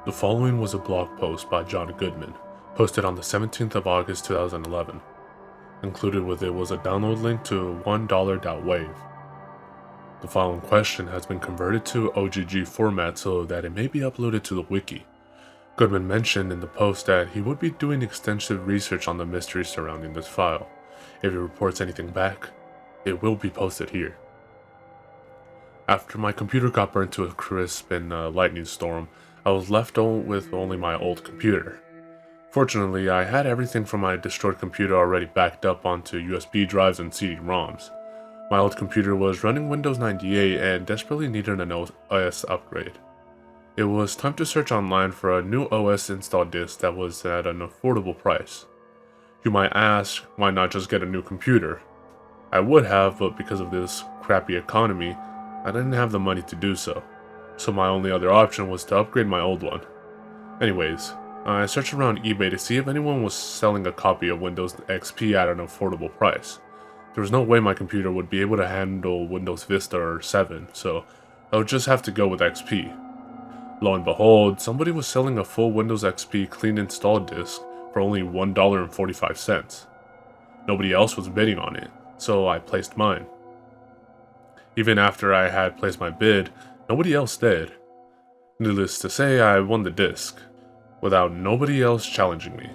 The following was a blog post by John Goodman, posted on the 17th of August 2011. Included with it was a download link to 1dollar.wav. The file in question has been converted to OGG format so that it may be uploaded to the wiki. Goodman mentioned in the post that he would be doing extensive research on the mystery surrounding this file. If he reports anything back, it will be posted here. After my computer got burnt to a crisp in a lightning storm, I was left with only my old computer. Fortunately, I had everything from my destroyed computer already backed up onto USB drives and CD-ROMs. My old computer was running Windows 98 and desperately needed an OS upgrade. It was time to search online for a new OS install disk that was at an affordable price. You might ask, why not just get a new computer? I would have, but because of this crappy economy, I didn't have the money to do so. So my only other option was to upgrade my old one. Anyways, I searched around eBay to see if anyone was selling a copy of Windows XP at an affordable price. There was no way my computer would be able to handle Windows Vista or 7, so I would just have to go with XP. Lo and behold, somebody was selling a full Windows XP clean install disk for only $1.45. Nobody else was bidding on it, so I placed mine. Even after I had placed my bid, nobody else did. Needless to say, I won the disc, without nobody else challenging me.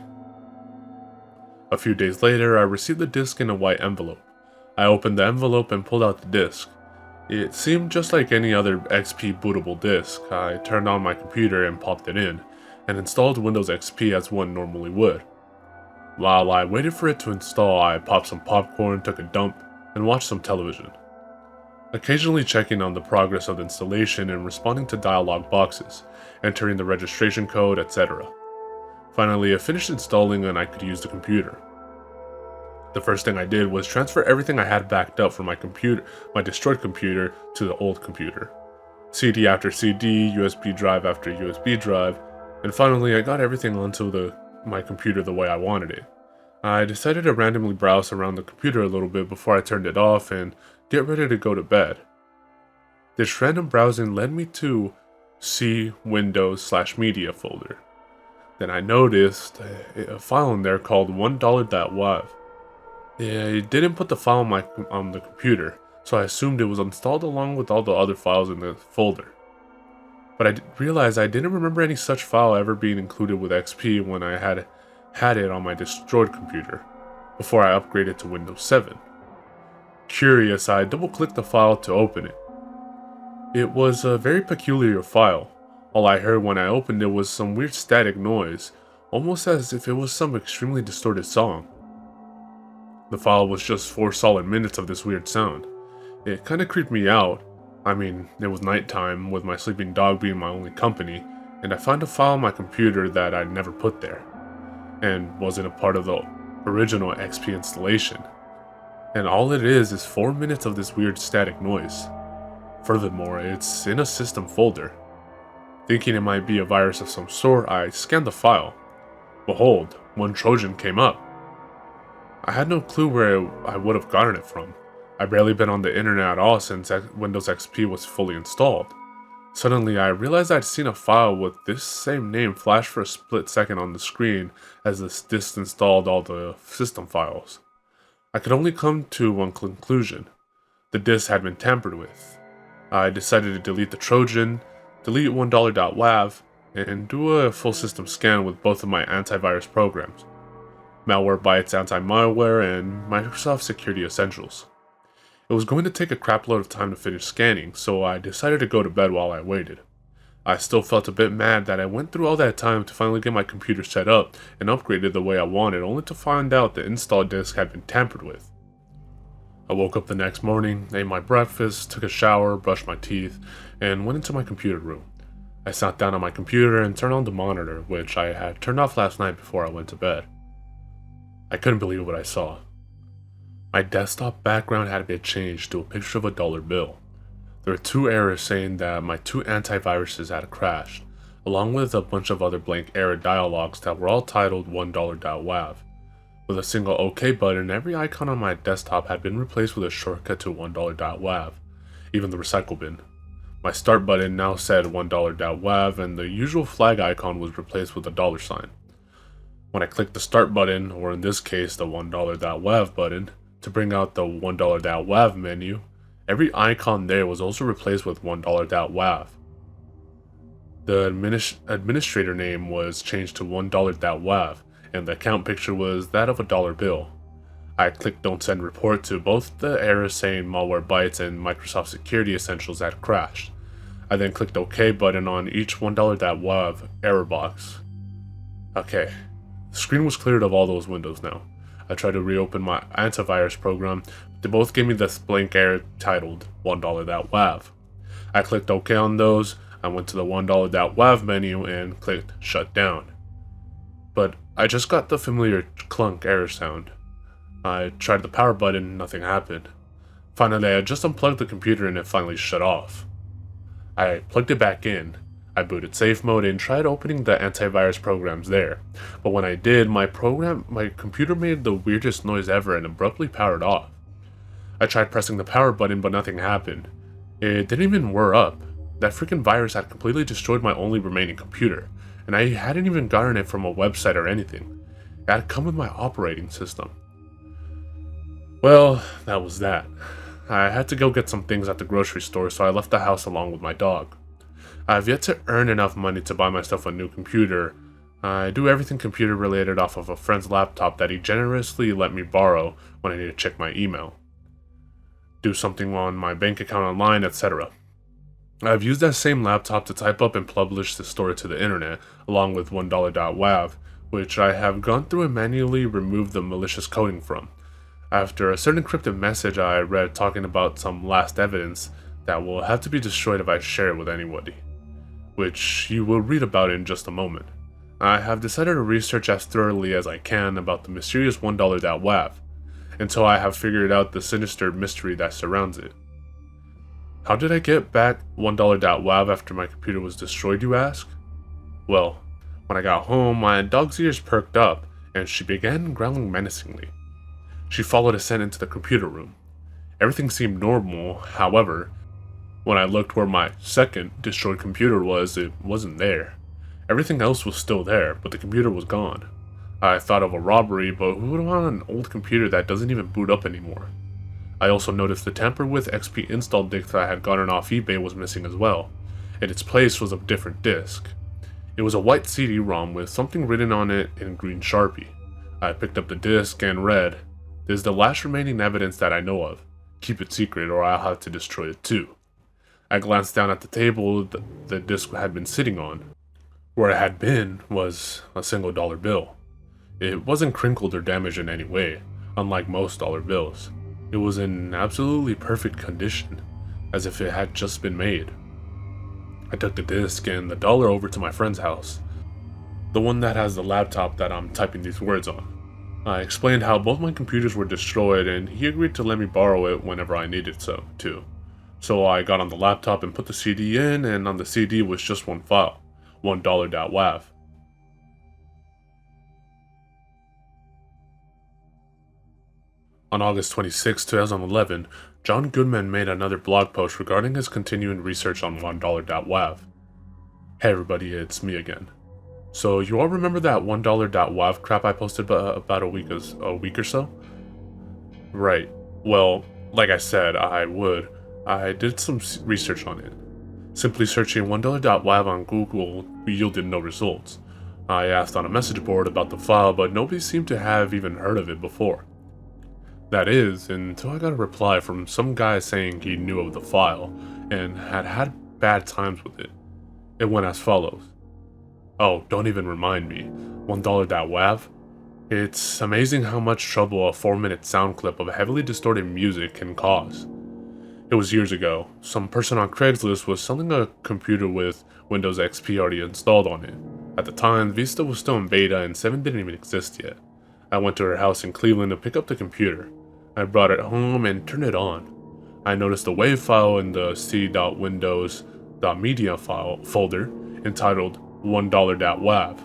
A few days later, I received the disc in a white envelope. I opened the envelope and pulled out the disc. It seemed just like any other XP bootable disc. I turned on my computer and popped it in, and installed Windows XP as one normally would. While I waited for it to install, I popped some popcorn, took a dump, and watched some television. Occasionally checking on the progress of the installation and responding to dialog boxes, entering the registration code, etc. Finally, it finished installing and I could use the computer. The first thing I did was transfer everything I had backed up from my destroyed computer, to the old computer. CD after CD, USB drive after USB drive, and finally I got everything onto my computer the way I wanted it. I decided to randomly browse around the computer a little bit before I turned it off and get ready to go to bed. This random browsing led me to C Windows/media folder. Then I noticed a file in there called 1dollar.wav. It didn't put the file on the computer, so I assumed it was installed along with all the other files in the folder. But I realized I didn't remember any such file ever being included with XP when I had it on my destroyed computer, before I upgraded to Windows 7. Curious, I double-clicked the file to open it. It was a very peculiar file. All I heard when I opened it was some weird static noise, almost as if it was some extremely distorted song. The file was just 4 solid minutes of this weird sound. It kinda creeped me out. I mean, it was nighttime, with my sleeping dog being my only company, and I found a file on my computer that I'd never put there, and wasn't a part of the original XP installation. And all it is 4 minutes of this weird static noise. Furthermore, it's in a system folder. Thinking it might be a virus of some sort, I scanned the file. Behold, one Trojan came up. I had no clue where I would have gotten it from. I'd barely been on the internet at all since Windows XP was fully installed. Suddenly, I realized I'd seen a file with this same name flash for a split second on the screen as this disk installed all the system files. I could only come to one conclusion. The disk had been tampered with. I decided to delete the Trojan, delete 1dollar.wav, and do a full system scan with both of my antivirus programs, Malwarebytes Anti-Malware and Microsoft Security Essentials. It was going to take a crapload of time to finish scanning, so I decided to go to bed while I waited. I still felt a bit mad that I went through all that time to finally get my computer set up and upgraded the way I wanted, only to find out the install disk had been tampered with. I woke up the next morning, ate my breakfast, took a shower, brushed my teeth, and went into my computer room. I sat down on my computer and turned on the monitor, which I had turned off last night before I went to bed. I couldn't believe what I saw. My desktop background had been changed to a picture of a dollar bill. There were 2 errors saying that my 2 antiviruses had crashed, along with a bunch of other blank error dialogues that were all titled 1dollar.wav. With a single OK button, every icon on my desktop had been replaced with a shortcut to 1dollar.wav, even the recycle bin. My start button now said $1.wav and the usual flag icon was replaced with a dollar sign. When I clicked the start button, or in this case the $1.wav button, to bring out the $1.wav menu, every icon there was also replaced with $1.wav. The administrator name was changed to $1.wav, and the account picture was that of a dollar bill. I clicked Don't Send Report to both the errors saying Malwarebytes and Microsoft Security Essentials had crashed. I then clicked OK button on each $1.wav error box. Okay, the screen was cleared of all those windows now. I tried to reopen my antivirus program, but they both gave me this blank error titled $1.wav. I clicked OK on those. I went to the $1.wav menu and clicked Shut Down. But I just got the familiar clunk error sound. I tried the power button, nothing happened. Finally, I just unplugged the computer and it finally shut off. I plugged it back in. I booted safe mode and tried opening the antivirus programs there. But when I did, my computer made the weirdest noise ever and abruptly powered off. I tried pressing the power button, but nothing happened. It didn't even whir up. That freaking virus had completely destroyed my only remaining computer, and I hadn't even gotten it from a website or anything. It had come with my operating system. Well, that was that. I had to go get some things at the grocery store, so I left the house along with my dog. I have yet to earn enough money to buy myself a new computer. I do everything computer related off of a friend's laptop that he generously let me borrow when I need to check my email, do something on my bank account online, etc. I've used that same laptop to type up and publish the story to the internet, along with $1.wav, which I have gone through and manually removed the malicious coding from. After a certain encrypted message I read talking about some last evidence that will have to be destroyed if I share it with anybody, which you will read about in just a moment. I have decided to research as thoroughly as I can about the mysterious $1.wav, until I have figured out the sinister mystery that surrounds it. How did I get back $1.wav after my computer was destroyed, you ask? Well, when I got home, my dog's ears perked up, and she began growling menacingly. She followed a scent into the computer room. Everything seemed normal, however, when I looked where my second destroyed computer was, it wasn't there. Everything else was still there, but the computer was gone. I thought of a robbery, but who would want an old computer that doesn't even boot up anymore? I also noticed the tamper-with XP install disk that I had gotten off eBay was missing as well. In its place was a different disk. It was a white CD-ROM with something written on it in green Sharpie. I picked up the disk and read, "This is the last remaining evidence that I know of. Keep it secret or I'll have to destroy it too." I glanced down at the table the disk had been sitting on. Where it had been was a single dollar bill. It wasn't crinkled or damaged in any way, unlike most dollar bills. It was in absolutely perfect condition, as if it had just been made. I took the disc and the dollar over to my friend's house, the one that has the laptop that I'm typing these words on. I explained how both my computers were destroyed and he agreed to let me borrow it whenever I needed to. So I got on the laptop and put the CD in, and on the CD was just one file, $1.wav. On August 26, 2011, John Goodman made another blog post regarding his continuing research on $1.wav. Hey everybody, it's me again. So you all remember that $1.wav crap I posted about a week or so? Right. Well, like I said, I did some research on it. Simply searching $1.wav on Google yielded no results. I asked on a message board about the file, but nobody seemed to have even heard of it before. That is, until I got a reply from some guy saying he knew of the file, and had bad times with it. It went as follows. Oh, don't even remind me. $1.wav? It's amazing how much trouble a 4-minute sound clip of heavily distorted music can cause. It was years ago. Some person on Craigslist was selling a computer with Windows XP already installed on it. At the time, Vista was still in beta and 7 didn't even exist yet. I went to her house in Cleveland to pick up the computer. I brought it home and turned it on. I noticed a WAV file in the c.windows.media folder entitled $1.wav.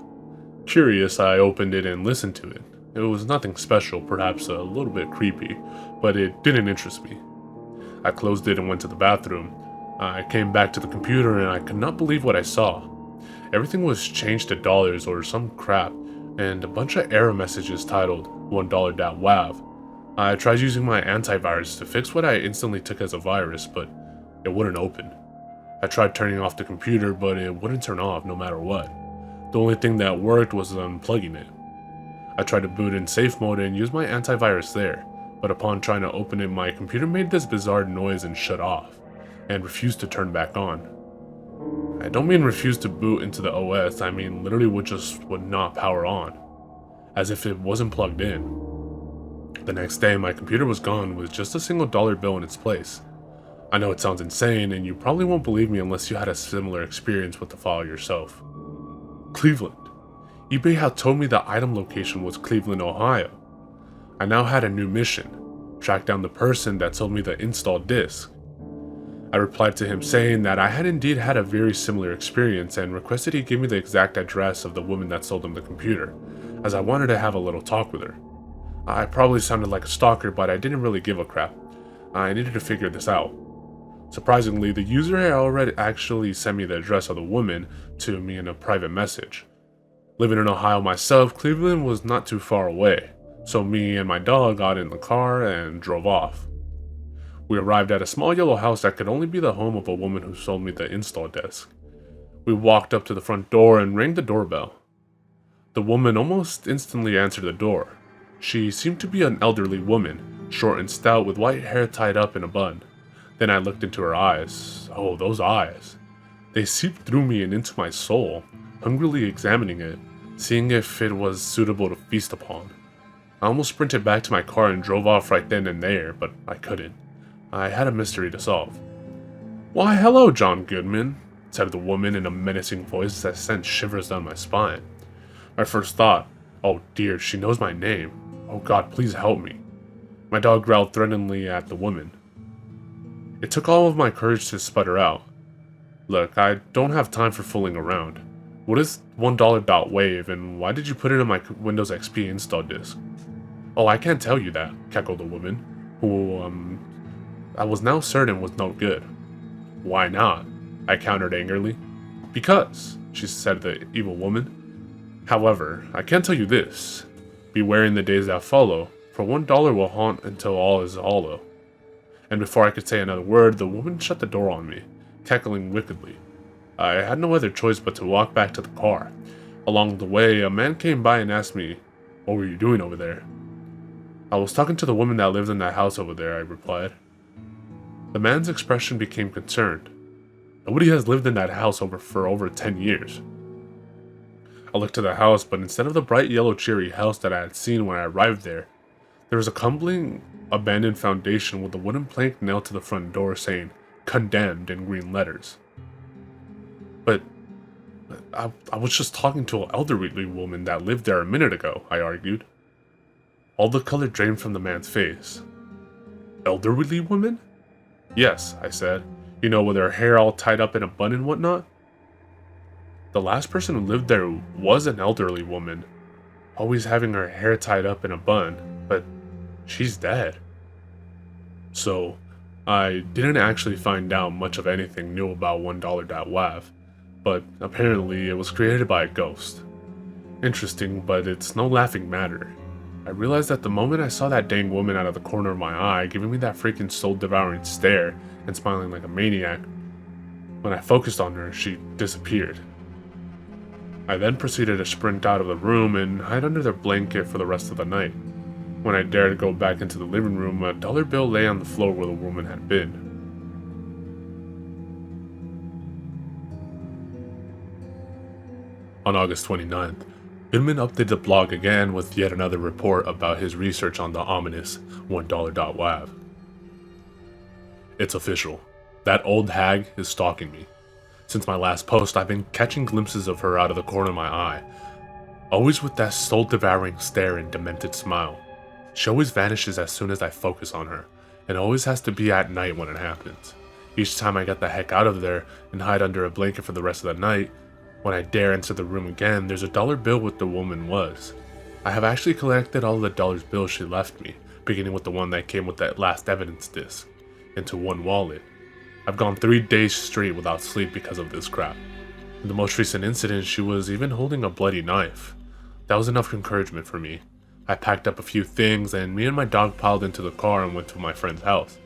Curious, I opened it and listened to it. It was nothing special, perhaps a little bit creepy, but it didn't interest me. I closed it and went to the bathroom. I came back to the computer and I could not believe what I saw. Everything was changed to dollars or some crap, and a bunch of error messages titled 1dollar.wav. I tried using my antivirus to fix what I instantly took as a virus, but it wouldn't open. I tried turning off the computer, but it wouldn't turn off no matter what. The only thing that worked was unplugging it. I tried to boot in safe mode and use my antivirus there, but upon trying to open it, my computer made this bizarre noise and shut off, and refused to turn back on. I don't mean refused to boot into the OS, I mean literally would not power on, as if it wasn't plugged in. The next day, my computer was gone with just a single dollar bill in its place. I know it sounds insane, and you probably won't believe me unless you had a similar experience with the file yourself. Cleveland. eBay had told me the item location was Cleveland, Ohio. I now had a new mission: track down the person that sold me the installed disk. I replied to him saying that I had indeed had a very similar experience and requested he give me the exact address of the woman that sold him the computer, as I wanted to have a little talk with her. I probably sounded like a stalker, but I didn't really give a crap. I needed to figure this out. Surprisingly, the user had already actually sent me the address of the woman to me in a private message. Living in Ohio myself, Cleveland was not too far away, so me and my dog got in the car and drove off. We arrived at a small yellow house that could only be the home of a woman who sold me the install desk. We walked up to the front door and rang the doorbell. The woman almost instantly answered the door. She seemed to be an elderly woman, short and stout with white hair tied up in a bun. Then I looked into her eyes. Oh, those eyes. They seeped through me and into my soul, hungrily examining it, seeing if it was suitable to feast upon. I almost sprinted back to my car and drove off right then and there, but I couldn't. I had a mystery to solve. "Why, hello, John Goodman," said the woman in a menacing voice that sent shivers down my spine. My first thought, oh dear, she knows my name. Oh God, please help me. My dog growled threateningly at the woman. It took all of my courage to sputter out. "Look, I don't have time for fooling around. What is 1dollar.wav and why did you put it in my Windows XP install disk?" "Oh, I can't tell you that," cackled the woman, who, I was now certain was no good. "Why not?" I countered angrily. "Because," she said, the evil woman. "However, I can tell you this. Beware in the days that follow, for $1 will haunt until all is hollow." And before I could say another word, the woman shut the door on me, cackling wickedly. I had no other choice but to walk back to the car. Along the way, a man came by and asked me, "What were you doing over there?" "I was talking to the woman that lived in that house over there," I replied. The man's expression became concerned. Nobody has lived in that house for over 10 years. I looked to the house, but instead of the bright yellow cheery house that I had seen when I arrived there was a crumbling, abandoned foundation with a wooden plank nailed to the front door saying, "Condemned" in green letters. But I was just talking to an elderly woman that lived there a minute ago, I argued. All the color drained from the man's face. "Elderly woman?" "Yes," I said. "You know, with her hair all tied up in a bun and whatnot?" The last person who lived there was an elderly woman, always having her hair tied up in a bun, but she's dead. So, I didn't actually find out much of anything new about 1dollar.wav, but apparently it was created by a ghost. Interesting, but it's no laughing matter. I realized that the moment I saw that dang woman out of the corner of my eye, giving me that freaking soul-devouring stare and smiling like a maniac, when I focused on her, she disappeared. I then proceeded to sprint out of the room and hide under the blanket for the rest of the night. When I dared to go back into the living room, a dollar bill lay on the floor where the woman had been. On August 29th, Goodman updated the blog again with yet another report about his research on the ominous 1dollar.wav. "It's official. That old hag is stalking me. Since my last post, I've been catching glimpses of her out of the corner of my eye, always with that soul-devouring stare and demented smile. She always vanishes as soon as I focus on her, and always has to be at night when it happens. Each time I get the heck out of there and hide under a blanket for the rest of the night, when I dare enter the room again, there's a dollar bill with the woman was. I have actually collected all of the dollar bills she left me, beginning with the one that came with that last evidence disc, into one wallet. I've gone 3 days straight without sleep because of this crap. In the most recent incident, she was even holding a bloody knife. That was enough encouragement for me. I packed up a few things and me and my dog piled into the car and went to my friend's house.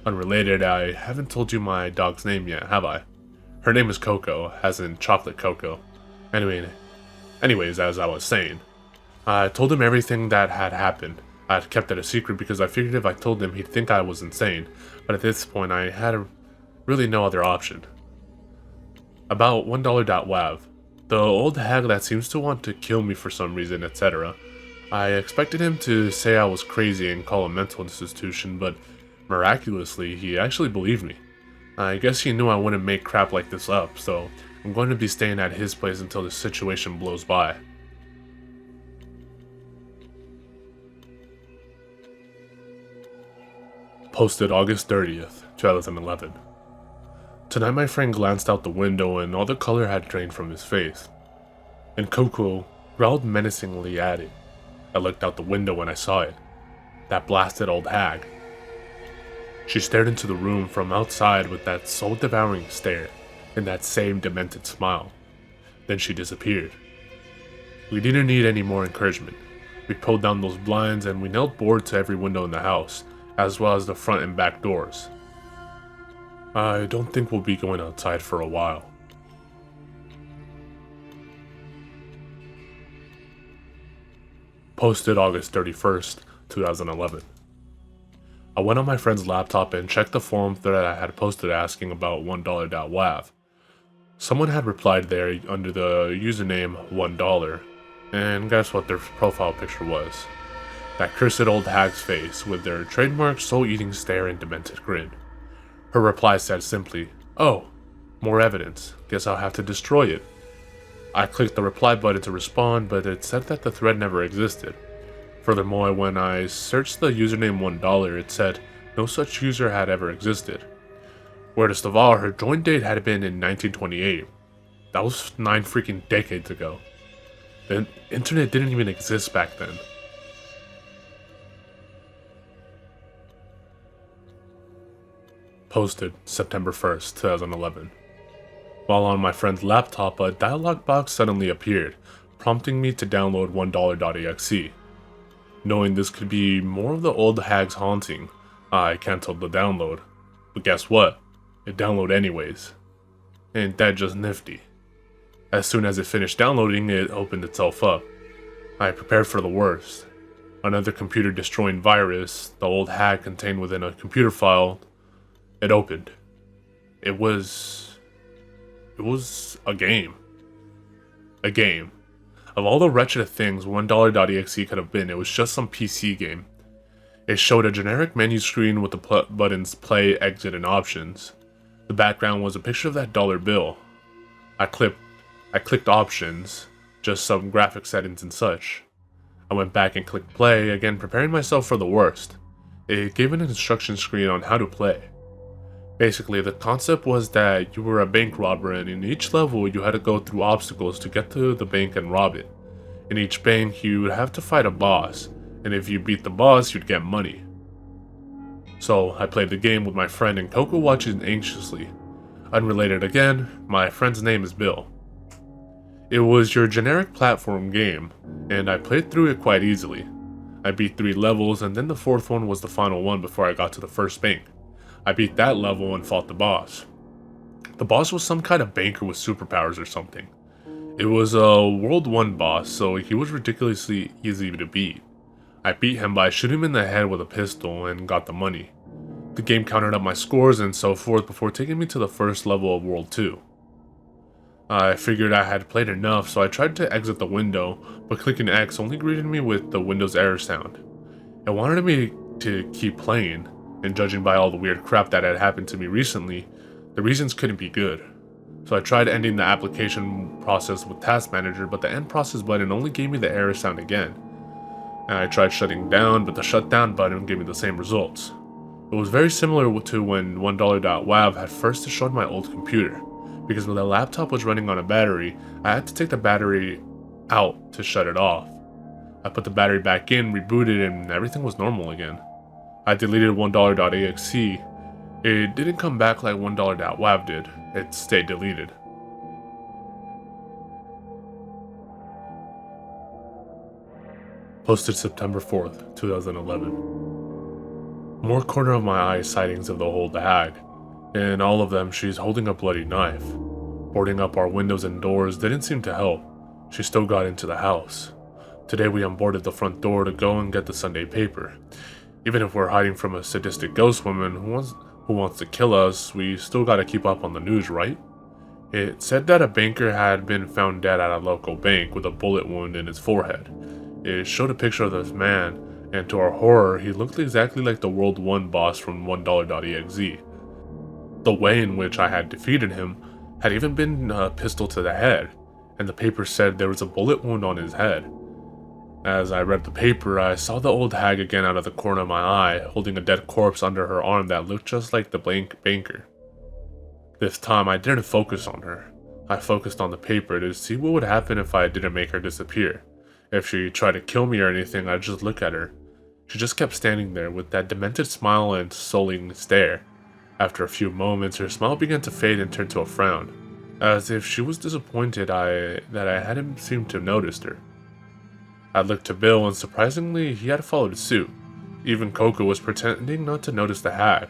Unrelated, I haven't told you my dog's name yet, have I? Her name is Coco, as in chocolate cocoa. Anyways, as I was saying, I told him everything that had happened. I had kept it a secret because I figured if I told him he'd think I was insane, but at this point I had really no other option. About 1dollar.wav, the old hag that seems to want to kill me for some reason, etc. I expected him to say I was crazy and call a mental institution, but miraculously, he actually believed me. I guess he knew I wouldn't make crap like this up, so I'm going to be staying at his place until the situation blows by. Posted August 30th, 2011. Tonight my friend glanced out the window and all the color had drained from his face. And Coco growled menacingly at it. I looked out the window when I saw it. That blasted old hag. She stared into the room from outside with that soul-devouring stare and that same demented smile. Then she disappeared. We didn't need any more encouragement. We pulled down those blinds and we nailed boards to every window in the house, as well as the front and back doors. I don't think we'll be going outside for a while. Posted August 31st, 2011. I went on my friend's laptop and checked the forum that I had posted asking about 1dollar.wav. Someone had replied there under the username $1, and guess what their profile picture was? That cursed old hag's face with their trademark soul-eating stare and demented grin. Her reply said simply, "Oh, more evidence. Guess I'll have to destroy it." I clicked the reply button to respond, but it said that the thread never existed. Furthermore, when I searched the username $1, it said no such user had ever existed. Weirdest of all, her join date had been in 1928. That was 9 freaking decades ago. The internet didn't even exist back then. Posted September 1st, 2011. While on my friend's laptop, a dialog box suddenly appeared, prompting me to download 1dollar.exe. Knowing this could be more of the old hag's haunting, I canceled the download. But guess what? It downloaded anyways. Ain't that just nifty? As soon as it finished downloading, it opened itself up. I prepared for the worst. Another computer-destroying virus, the old hag contained within a computer file. It opened. It was a game. A game. Of all the wretched things 1dollar.exe could have been, it was just some PC game. It showed a generic menu screen with the buttons play, exit, and options. The background was a picture of that dollar bill. I clicked options, just some graphic settings and such. I went back and clicked play, again preparing myself for the worst. It gave an instruction screen on how to play. Basically, the concept was that you were a bank robber and in each level you had to go through obstacles to get to the bank and rob it. In each bank you would have to fight a boss, and if you beat the boss you'd get money. So I played the game with my friend and Coco watching anxiously. Unrelated again, my friend's name is Bill. It was your generic platform game, and I played through it quite easily. I beat 3 levels and then the 4th one was the final one before I got to the first bank. I beat that level and fought the boss. The boss was some kind of banker with superpowers or something. It was a World 1 boss, so he was ridiculously easy to beat. I beat him by shooting him in the head with a pistol and got the money. The game counted up my scores and so forth before taking me to the first level of World 2. I figured I had played enough, so I tried to exit the window, but clicking X only greeted me with the Windows error sound. It wanted me to keep playing, and judging by all the weird crap that had happened to me recently, the reasons couldn't be good. So I tried ending the application process with Task Manager, but the end process button only gave me the error sound again. And I tried shutting down, but the shutdown button gave me the same results. It was very similar to when 1dollar.wav had first destroyed my old computer, because when the laptop was running on a battery, I had to take the battery out to shut it off. I put the battery back in, rebooted, and everything was normal again. I deleted 1dollar.exe, It didn't come back like 1dollar.wav did, it stayed deleted. Posted September 4th, 2011. More corner of my eye sightings of the old hag. In all of them, she's holding a bloody knife. Boarding up our windows and doors didn't seem to help. She still got into the house. Today we unboarded the front door to go and get the Sunday paper. Even if we're hiding from a sadistic ghost woman who wants to kill us, we still gotta keep up on the news, right? It said that a banker had been found dead at a local bank with a bullet wound in his forehead. It showed a picture of this man, and to our horror, he looked exactly like the World 1 boss from 1dollar.exe. The way in which I had defeated him had even been a pistol to the head, and the paper said there was a bullet wound on his head. As I read the paper, I saw the old hag again out of the corner of my eye, holding a dead corpse under her arm that looked just like the banker. This time, I didn't focus on her. I focused on the paper to see what would happen if I didn't make her disappear. If she tried to kill me or anything, I'd just look at her. She just kept standing there with that demented smile and sullying stare. After a few moments, her smile began to fade and turn to a frown, as if she was disappointed that I hadn't seemed to have noticed her. I looked to Bill, and surprisingly, he had followed suit. Even Coco was pretending not to notice the hag.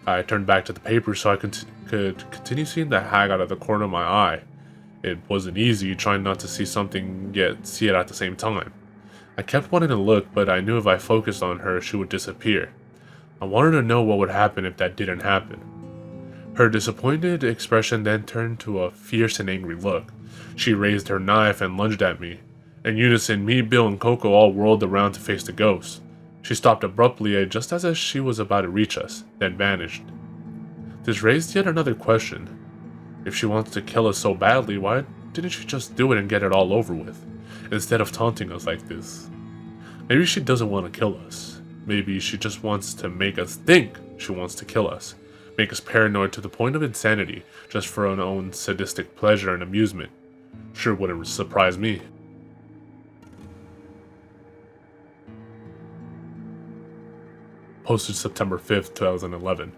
I turned back to the paper so I could continue seeing the hag out of the corner of my eye. It wasn't easy trying not to see something yet see it at the same time. I kept wanting to look, but I knew if I focused on her, she would disappear. I wanted to know what would happen if that didn't happen. Her disappointed expression then turned to a fierce and angry look. She raised her knife and lunged at me. In unison, me, Bill, and Coco all whirled around to face the ghost. She stopped abruptly just as she was about to reach us, then vanished. This raised yet another question. If she wants to kill us so badly, why didn't she just do it and get it all over with, instead of taunting us like this? Maybe she doesn't want to kill us. Maybe she just wants to make us think she wants to kill us, make us paranoid to the point of insanity, just for her own sadistic pleasure and amusement. Sure wouldn't surprise me. Posted September 5th, 2011.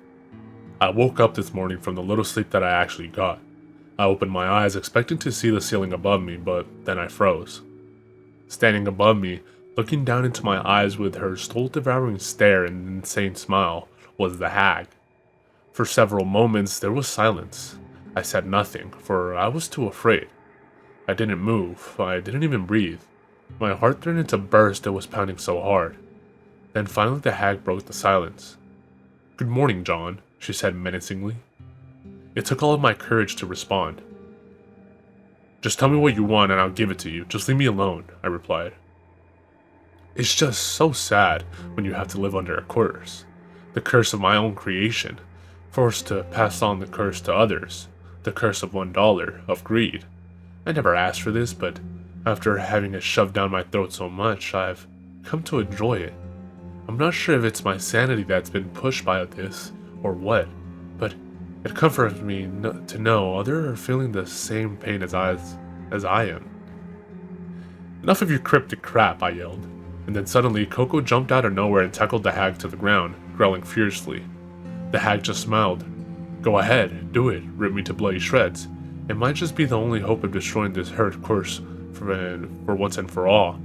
I woke up this morning from the little sleep that I actually got. I opened my eyes expecting to see the ceiling above me, but then I froze. Standing above me, looking down into my eyes with her soul-devouring stare and insane smile, was the hag. For several moments there was silence. I said nothing, for I was too afraid. I didn't move, I didn't even breathe. My heart threatened to burst, it was pounding so hard. Then finally the hag broke the silence. "Good morning, John," she said menacingly. It took all of my courage to respond. "Just tell me what you want and I'll give it to you. Just leave me alone," I replied. "It's just so sad when you have to live under a curse. The curse of my own creation. Forced to pass on the curse to others. The curse of $1, of greed. I never asked for this, but after having it shoved down my throat so much, I've come to enjoy it. I'm not sure if it's my sanity that's been pushed by this, or what, but it comforts me to know others are feeling the same pain as I am." "Enough of your cryptic crap," I yelled, and then suddenly Coco jumped out of nowhere and tackled the hag to the ground, growling fiercely. The hag just smiled. "Go ahead, do it, rip me to bloody shreds. It might just be the only hope of destroying this hurt curse for once and for all.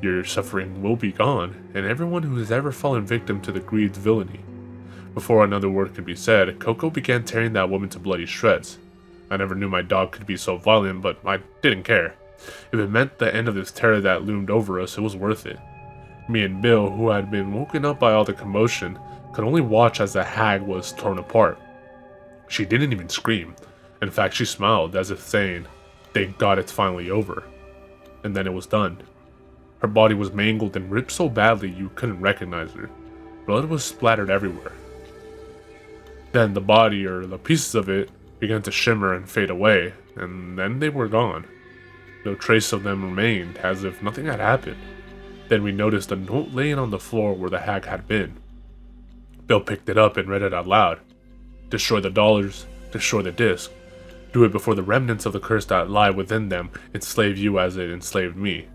Your suffering will be gone, and everyone who has ever fallen victim to the greed's villainy." Before another word could be said, Coco began tearing that woman to bloody shreds. I never knew my dog could be so violent, but I didn't care. If it meant the end of this terror that loomed over us, it was worth it. Me and Bill, who had been woken up by all the commotion, could only watch as the hag was torn apart. She didn't even scream. In fact, she smiled, as if saying, "Thank God it's finally over." And then it was done. Her body was mangled and ripped so badly you couldn't recognize her. Blood was splattered everywhere. Then the body, or the pieces of it, began to shimmer and fade away, and then they were gone. No trace of them remained, as if nothing had happened. Then we noticed a note laying on the floor where the hag had been. Bill picked it up and read it out loud. "Destroy the dollars, destroy the disc. Do it before the remnants of the curse that lie within them enslave you as it enslaved me."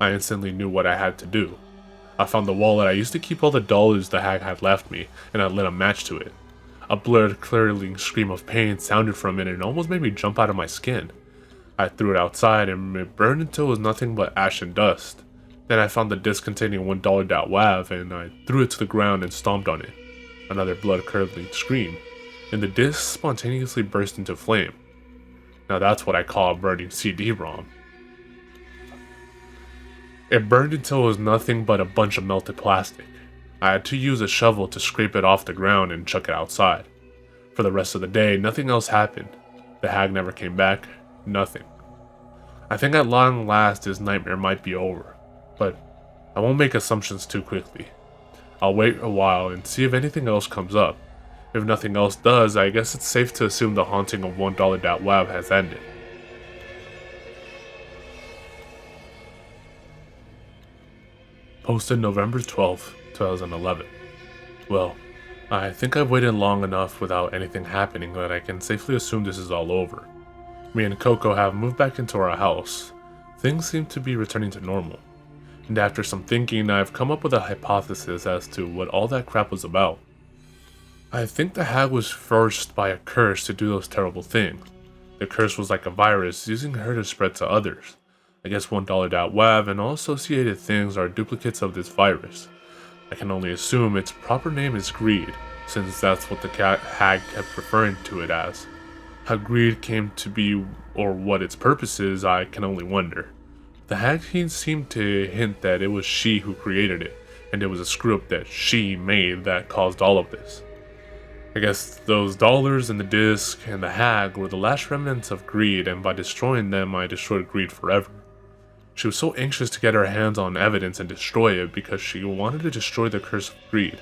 I instantly knew what I had to do. I found the wallet I used to keep all the dollars the hag had left me, and I lit a match to it. A blurred, curdling scream of pain sounded from it and almost made me jump out of my skin. I threw it outside and it burned until it was nothing but ash and dust. Then I found the disc containing $1dollar.wav and I threw it to the ground and stomped on it. Another blood-curdling scream, and the disc spontaneously burst into flame. Now that's what I call a burning CD-ROM. It burned until it was nothing but a bunch of melted plastic. I had to use a shovel to scrape it off the ground and chuck it outside. For the rest of the day, nothing else happened. The hag never came back. Nothing. I think at long last this nightmare might be over, but I won't make assumptions too quickly. I'll wait a while and see if anything else comes up. If nothing else does, I guess it's safe to assume the haunting of 1dollar.wav has ended. Posted November 12th, 2011. Well, I think I've waited long enough without anything happening that I can safely assume this is all over. Me and Coco have moved back into our house. Things seem to be returning to normal. And after some thinking, I've come up with a hypothesis as to what all that crap was about. I think the hag was forced by a curse to do those terrible things. The curse was like a virus, using her to spread to others. I guess 1dollar.wav and all associated things are duplicates of this virus. I can only assume its proper name is greed, since that's what the hag kept referring to it as. How greed came to be or what its purpose is, I can only wonder. The hag seemed to hint that it was she who created it, and it was a screw-up that she made that caused all of this. I guess those dollars and the disc and the hag were the last remnants of greed, and by destroying them I destroyed greed forever. She was so anxious to get her hands on evidence and destroy it because she wanted to destroy the curse of greed.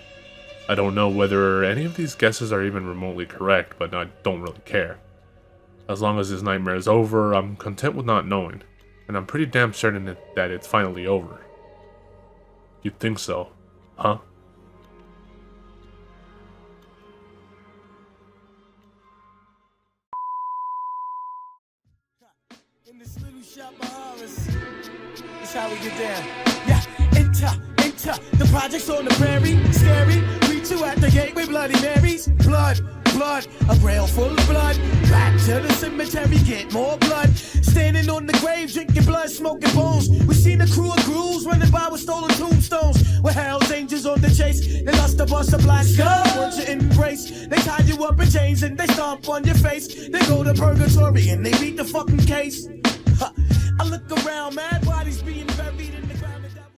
I don't know whether any of these guesses are even remotely correct, but I don't really care. As long as this nightmare is over, I'm content with not knowing, and I'm pretty damn certain that it's finally over. You'd think so, huh? In this little shop of horrors, that's how we get down. Yeah, enter, the project's on the prairie, scary. Greet you at the gate with Bloody Marys. Blood, a rail full of blood. Back to the cemetery, get more blood. Standing on the grave, drinking blood, smoking bones. We seen a crew of ghouls running by with stolen tombstones. With Hell's Angels on the chase, they lust to bust a black skull. Want your embrace, they tie you up in chains and they stomp on your face. They go to purgatory and they beat the fucking case. I look around, man.